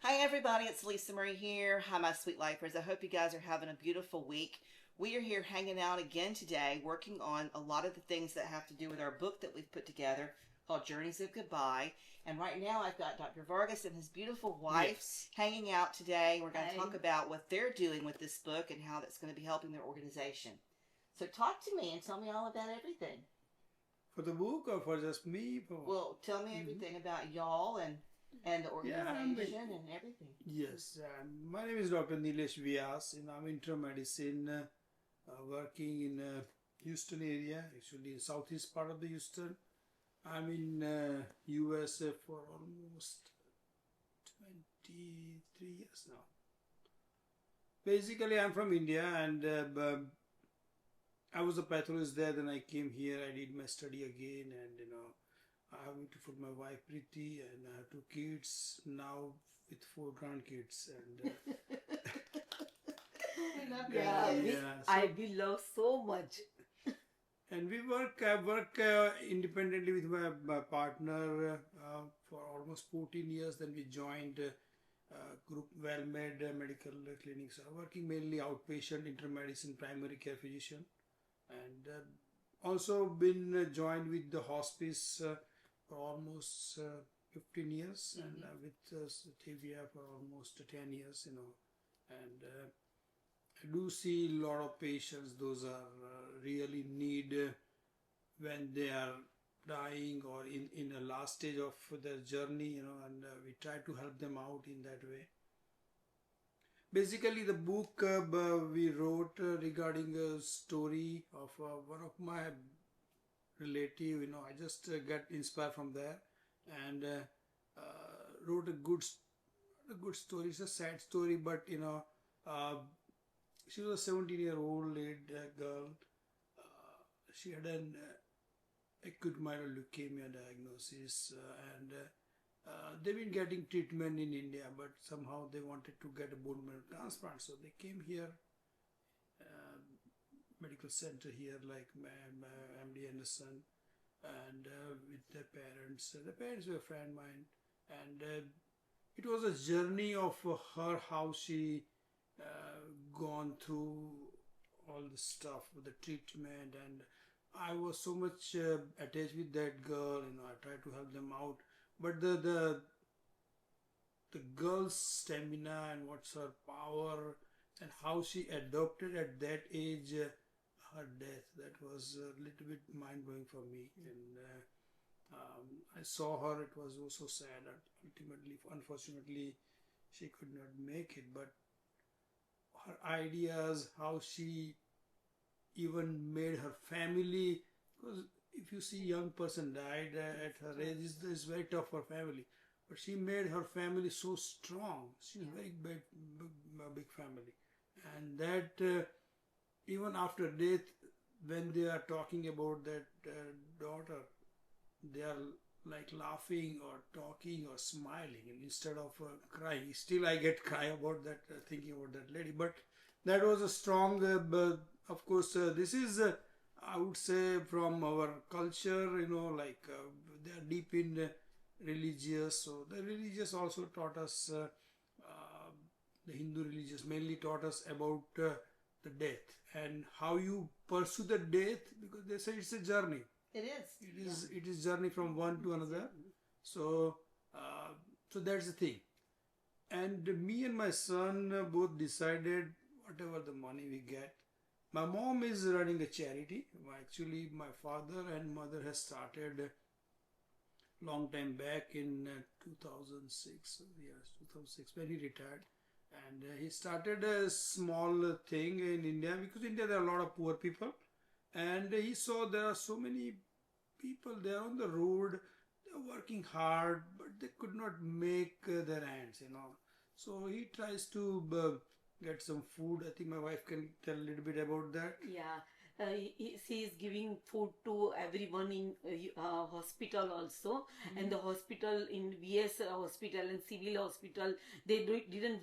Hi everybody, it's Alisa Murray here. Hi my sweet lifers. I hope you guys are having a beautiful week. We are here hanging out again today, working on a lot of the things that have to do with our book that we've put together called Journeys of Goodbye. And right now I've got Dr. Vargas and his beautiful wife Yes. hanging out today. We're going to Hi. talk about what they're doing with this book and how that's going to be helping their organization. So talk to me and tell me all about everything. For the book or for just me? Well, tell me everything about y'all and the organization and everything. Yes. My name is Dr. Nilesh Vyas, and I'm internal medicine, working in Houston area, actually in southeast part of the Houston. I'm in USA for almost 23 years now. Basically, I'm from India, and I was a pathologist there. Then I came here. I did my study again, and I have beautiful my wife Priti, and I have two kids now with four grandkids, and Yeah, so, we love so much. and we work. I work independently with my partner for almost 14 years. Then we joined group well-made medical clinics. I'm working mainly outpatient, internal medicine, primary care physician, and also been joined with the hospice for almost 15 years, and with TVI for almost 10 years, and I do see a lot of patients. Those are really need when they are dying or in a last stage of their journey, and we try to help them out in that way. Basically, the book we wrote regarding a story of one of my relative. I just got inspired from there, and wrote a good story. It's a sad story, but she was a 17-year-old girl. She had an acute myeloid leukemia diagnosis, and they've been getting treatment in India, but somehow they wanted to get a bone marrow transplant, so they came here, medical center here, like MD Anderson, and with their parents. The parents were a friend of mine, and it was a journey of her, how she gone through all the stuff with the treatment, and I was so much attached with that girl. I tried to help them out, but the girl's stamina and what's her power and how she adopted at that age her death, that was a little bit mind-blowing for me. And I saw her, it was also sad. Ultimately, unfortunately, she could not make it, but her ideas, how she even made her family, because if you see young person died at her age, it's very tough for family, but she made her family so strong. She's very big family, and that even after death, when they are talking about that daughter, they are like laughing or talking or smiling, and instead of crying. Still I get cry about that, thinking about that lady, but that was a strong of course this is I would say from our culture, like they are deep in religious, so the religious also taught us the Hindu religious mainly taught us about the death and how you pursue the death, because they say it's a journey. It is. It is journey from one to another. So so that's the thing. And me and my son both decided, whatever the money we get. My mom is running a charity. Actually, my father and mother has started long time back in 2006. Yes, 2006 when he retired, and he started a small thing in India, because India there are a lot of poor people, and he saw there are so many people there on the road. They're working hard, but they could not make their ends. So he tries to get some food. I think my wife can tell a little bit about that. Yeah, she is giving food to everyone in hospital also, and the hospital in VS hospital and civil hospital, they didn't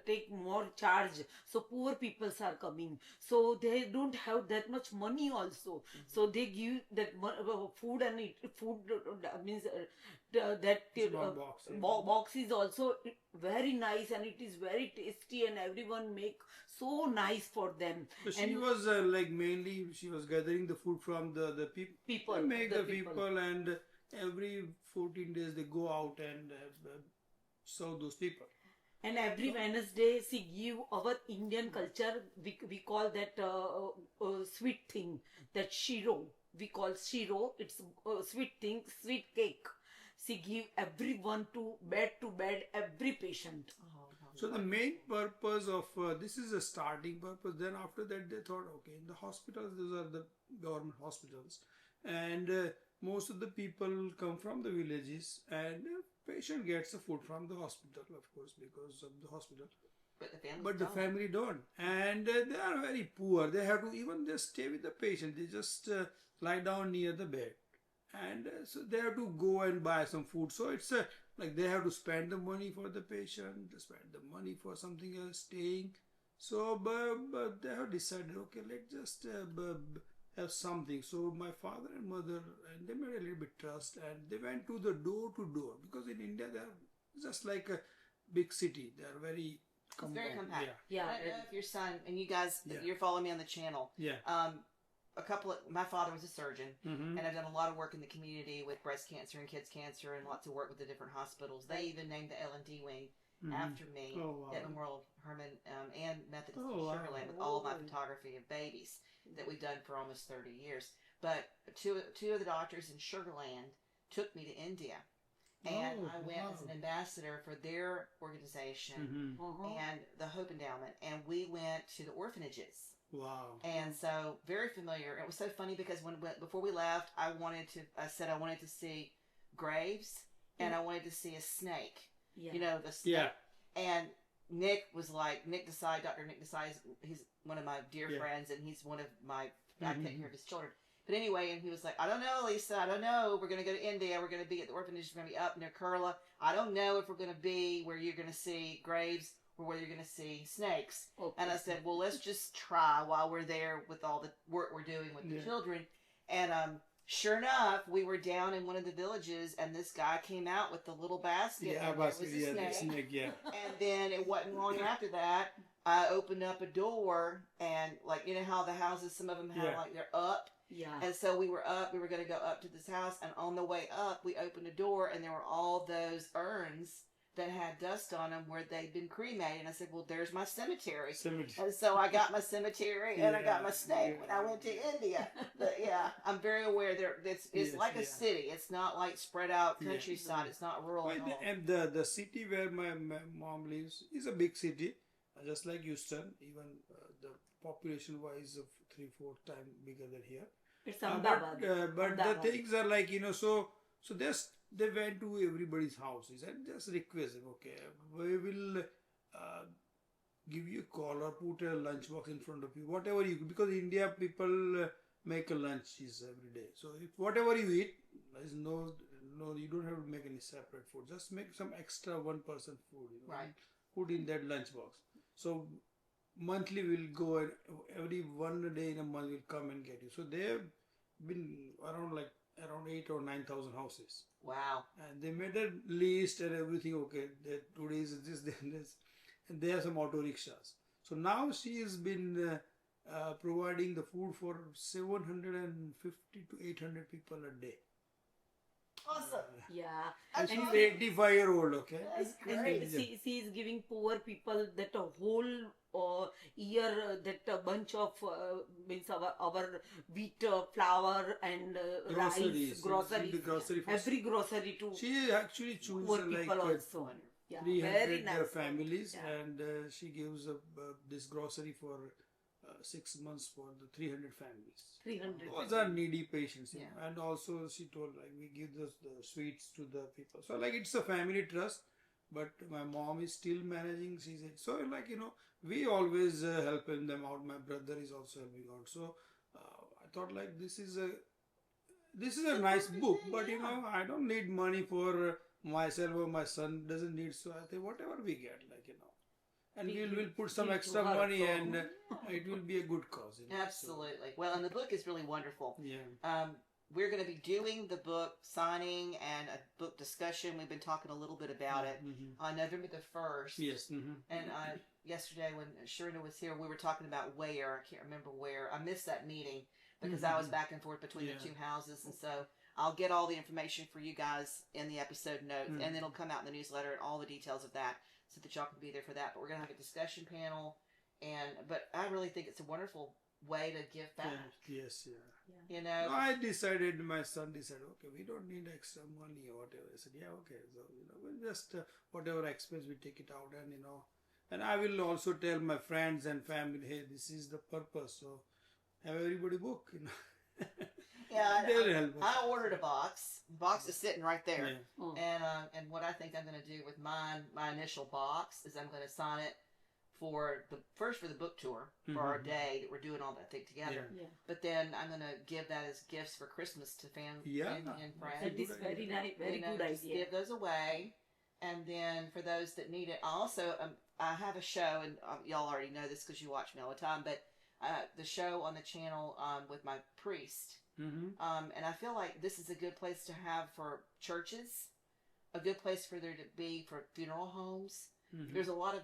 take more charge. So poor peoples are coming, so they don't have that much money also. So they give that food, and food means that Small box, yeah. box is also very nice, and it is very tasty, and everyone make so nice for them. So she And was mainly she was gathering the food from the people. people, They make the people. people, and every 14 days they go out and serve those people. And every Wednesday, she give our Indian culture, we call that sweet thing, that shiro. We call shiro, it's a sweet thing, sweet cake. She give everyone to bed, every patient. So the main purpose of this is a starting purpose. Then after that they thought, okay, in the hospitals, those are the government hospitals, and most of the people come from the villages, and patient gets the food from the hospital, of course, because of the hospital. But the family don't, and they are very poor. They have to even just stay with the patient. They just lie down near the bed, and so they have to go and buy some food. So it's like they have to spend the money for the patient, they spend the money for something else, staying. So, but they have decided, okay, let's just have something. So my father and mother, and they made a little bit trust, and they went to the door to door, because in India they are just like a big city. They are very compact. Very compact. Yeah. I don't know if your son and you guys, you're following me on the channel. Yeah. My father was a surgeon, Mm-hmm. and I've done a lot of work in the community with breast cancer and kids cancer, and lots of work with the different hospitals. They even named the L&D wing after me at Memorial Herman and Methodist in Sugar Land, with all of my photography of babies that we've done for almost 30 years. But two of the doctors in Sugar Land took me to India, and I went as an ambassador for their organization and the Hope Endowment, and we went to the orphanages. Wow. And so, very familiar. It was so funny because before we left, I said I wanted to see graves, and I wanted to see a snake. Yeah. You know, the snake. Yeah. And Nick was like, Dr. Nick Desai, he's one of my dear friends, and he's one of my, I take care of his children. But anyway, and he was like, I don't know, Lisa, I don't know. We're going to go to India. We're going to be at the orphanage. We're going to be up near Kerala. I don't know if we're going to be where you're going to see graves or where you're going to see snakes. Okay. And I said, well, let's just try while we're there with all the work we're doing with the children. And sure enough, we were down in one of the villages, and this guy came out with the little basket. Yeah, basket. The snake, yeah. And then it wasn't long after that, I opened up a door, and like, you know how the houses, some of them have like they're up. Yeah. And so we were going to go up to this house, and on the way up, we opened a door, and there were all those urns that had dust on them where they'd been cremated. And I said, well, there's my cemetery. And so I got my cemetery, and I got my snake when I went to India. But I'm very aware it's like a city. It's not like spread out countryside. It's not rural at all. And the city where my mom lives is a big city, just like Houston, even the population-wise of 3-4 times bigger than here. It's Ahmedabad. But the things are like, so they went to everybody's houses and just requested, okay, we will give you a call or put a lunchbox in front of you, whatever you, because in India people make a lunches every day. So if whatever you eat, there's no, you don't have to make any separate food. Just make some extra one person food, put in that lunchbox. So monthly we'll go, and every one day in a month we'll come and get you. So they have been around 8 or 9,000 houses. Wow. And they made a list and everything. Okay, today is this, then this, and they have some auto rickshaws. So now she has been providing the food for 750 to 800 people a day. Awesome. Yeah. And she's 85-year-old, okay? That's great. And she is giving poor people that a whole year, that a bunch of means our wheat, flour, and rice, groceries, every grocery to she actually chooses poor people also. 300 families, and she gives this grocery for 6 months for the 300 families. 300. Those are needy patients, and also she told we give the sweets to the people. So it's a family trust, but my mom is still managing. She said so. We always helping them out. My brother is also helping out. So I thought this is a nice book, but I don't need money for myself or my son doesn't need. So I think whatever we get, and we'll put some extra money, and it will be a good cause. Absolutely. Well, and the book is really wonderful. Yeah. we're going to be doing the book signing and a book discussion. We've been talking a little bit about it on November the 1st. Yes. And yesterday when Sharina was here, we were talking about where. I can't remember where. I missed that meeting because I was back and forth between the two houses. And so I'll get all the information for you guys in the episode notes. And it'll come out in the newsletter and all the details of that so that y'all can be there for that. But we're going to have a discussion panel. But I really think it's a wonderful way to give back. Yes. You know, I decided, my son decided, okay, we don't need extra money or whatever. I said, yeah, okay. So, we'll just, whatever expense, we take it out and, and I will also tell my friends and family, hey, this is the purpose. So have everybody book, Yeah, They'll help us. I ordered a box. The box is sitting right there. Yeah. And what I think I'm going to do with mine, my initial box, is I'm going to sign it for the book tour for our day that we're doing all that thing together. Yeah. But then I'm going to give that as gifts for Christmas to family and friends. That is very nice, very good just idea. give those away. And then for those that need it, I also I have a show, and y'all already know this because you watch me all the time, but the show on the channel with my priest. And I feel like this is a good place to have for churches, a good place for there to be for funeral homes. There's a lot of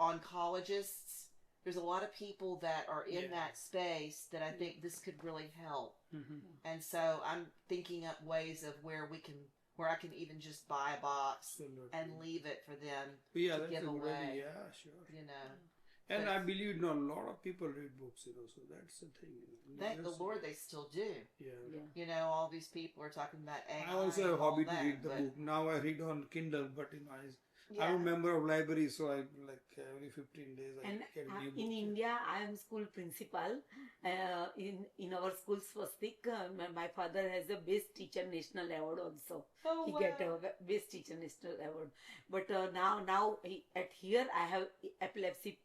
oncologists. There's a lot of people that are in that space that I think this could really help. And so I'm thinking up ways of where I can even just buy a box and leave it for them to that's give a good away. idea. Yeah, sure. And But- I believe a lot of people read books, so that's the thing. Thank the Lord they still do. Yeah. All these people are talking about AI. I also have a and all hobby to that, read the but- book. Now I read on Kindle, but Yeah. I'm a member of library, so I every 15 days I And get a new book. in India, I am school principal. In our school swastik, my father has a best teacher national award also. Oh, He wow. get a best teacher national award. But now at here I have epilepsy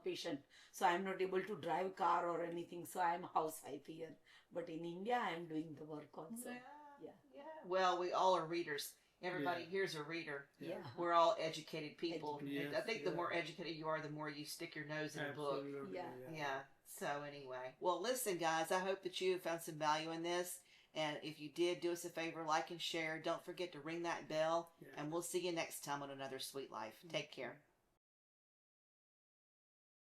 patient, so I am not able to drive car or anything. So I am housewife here. But in India, I am doing the work also. Yeah. Well, we all are readers. Everybody here's a reader. Yeah. We're all educated people. Yes, I think the yeah. more educated you are, the more you stick your nose in a book. Absolutely, Yeah. So anyway, well, listen, guys, I hope that you found some value in this. And if you did, do us a favor, like and share. Don't forget to ring that bell. Yeah. And we'll see you next time on Another Sweet Life. Take care.